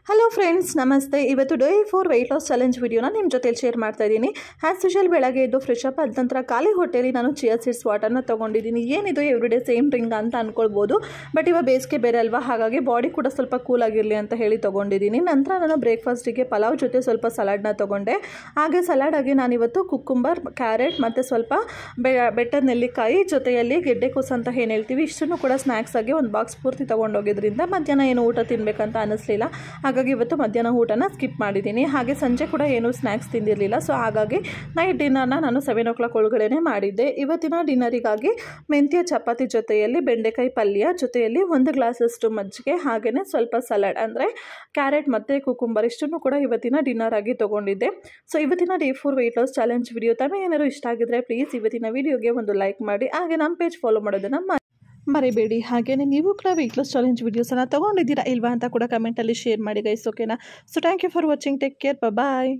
Hello friends, ನಮಸ್ತೆ. ಇವತ್ತು day 4 weight loss challenge ವಿಡಿಯೋನ ನಿಮ್ಮ ಜೊತೆಲಿ ಶೇರ್ ಮಾಡ್ತಾ ಇದ್ದೀನಿ. ಆ್ಯಸ್ ಯೂಶುವಲ್ ಬೆಳಗ್ಗೆ ಎದ್ದು ಫ್ರೆಶ್ ಅಪ್ ಆದ ನಂತರ ಖಾಲಿ ಹೊಟ್ಟೆಲಿ ನಾನು ಚಿಯಾ ಸೀಡ್ಸ್ ವಾಟರ್ನ ತೊಗೊಂಡಿದ್ದೀನಿ. ಏನಿದು ಎವ್ರಿಡೇ ಸೇಮ್ ಡ್ರಿಂಕ್ ಅಂತ ಅಂದ್ಕೊಳ್ಬೋದು, ಬಟ್ ಇವಾಗ ಬೇಸಿಗೆ ಬೇರೆ ಅಲ್ವಾ, ಹಾಗಾಗಿ ಬಾಡಿ ಕೂಡ ಸ್ವಲ್ಪ ಕೂಲ್ ಆಗಿರಲಿ ಅಂತ ಹೇಳಿ ತೊಗೊಂಡಿದ್ದೀನಿ. ನಂತರ ನಾನು ಬ್ರೇಕ್ಫಾಸ್ಟಿಗೆ ಪಲಾವ್ ಜೊತೆ ಸ್ವಲ್ಪ ಸಲಾಡ್ನ ತೊಗೊಂಡೆ. ಹಾಗೆ ಸಲಾಡಾಗಿ ನಾನಿವತ್ತು ಕುಕ್ಕುಂಬರ್, ಕ್ಯಾರೆಟ್ ಮತ್ತು ಸ್ವಲ್ಪ ಬೆಟ್ಟದ ನೆಲ್ಲಿಕಾಯಿ ಜೊತೆಯಲ್ಲಿ ಗೆಡ್ಡೆಕೋಸು ಅಂತ ಏನು ಹೇಳ್ತೀವಿ, ಇಷ್ಟನ್ನು ಕೂಡ ಸ್ನ್ಯಾಕ್ಸ್ ಆಗಿ ಒಂದು ಬಾಕ್ಸ್ ಪೂರ್ತಿ ತೊಗೊಂಡೋಗಿದ್ರಿಂದ ಮಧ್ಯಾಹ್ನ ಏನು ಊಟ ತಿನ್ನಬೇಕಂತ ಅನ್ನಿಸ್ಲಿಲ್ಲ. ಹಾಗಾಗಿ ಇವತ್ತು ಮಧ್ಯಾಹ್ನ ಊಟನ ಸ್ಕಿಪ್ ಮಾಡಿದ್ದೀನಿ. ಹಾಗೆ ಸಂಜೆ ಕೂಡ ಏನು ಸ್ನ್ಯಾಕ್ಸ್ ತಿಂದಿರಲಿಲ್ಲ. ಸೊ ಹಾಗಾಗಿ ನೈಟ್ ಡಿನ್ನರ್ನ ನಾನು 7 o'clock ಒಳಗಡೆ ಮಾಡಿದ್ದೆ. ಇವತ್ತಿನ ಡಿನ್ನರಿಗಾಗಿ ಮೆಂತ್ಯ ಚಪಾತಿ ಜೊತೆಯಲ್ಲಿ ಬೆಂಡೆಕಾಯಿ ಪಲ್ಯ ಜೊತೆಯಲ್ಲಿ 1 ಗ್ಲಾಸಷ್ಟು ಮಜ್ಜಿಗೆ, ಹಾಗೆಯೇ ಸ್ವಲ್ಪ ಸಲಾಡ್ ಅಂದರೆ ಕ್ಯಾರೆಟ್ ಮತ್ತು ಕುಕುಂಬರ್ ಇಷ್ಟನ್ನು ಕೂಡ ಇವತ್ತಿನ ಡಿನ್ನರ್ ಆಗಿ ತೊಗೊಂಡಿದ್ದೆ. ಸೊ ಇವತ್ತಿನ day 4 weight loss challenge video ತಮಗೆ ಏನಾದರೂ ಇಷ್ಟ ಆಗಿದ್ರೆ ಪ್ಲೀಸ್ ಇವತ್ತಿನ ವಿಡಿಯೋಗೆ ಒಂದು ಲೈಕ್ ಮಾಡಿ. ಹಾಗೆ ನಮ್ಮ ಪೇಜ್ ಫಾಲೋ ಮಾಡೋದನ್ನು ಮರಿಬೇಡಿ. ಹಾಗೆಯೇ ನೀವು ಕೂಡ ವೆಯ್ಟ್ ಲಾಸ್ ಚಾಲೆಂಜ್ ವೀಡಿಯೋಸನ್ನು ತೊಗೊಂಡಿದ್ದೀರಾ ಇಲ್ವಾ ಅಂತ ಕೂಡ ಕಮೆಂಟಲ್ಲಿ ಶೇರ್ ಮಾಡಿ ಗೈಸ್, ಓಕೆನಾ? So thank you for watching. Take care, bye.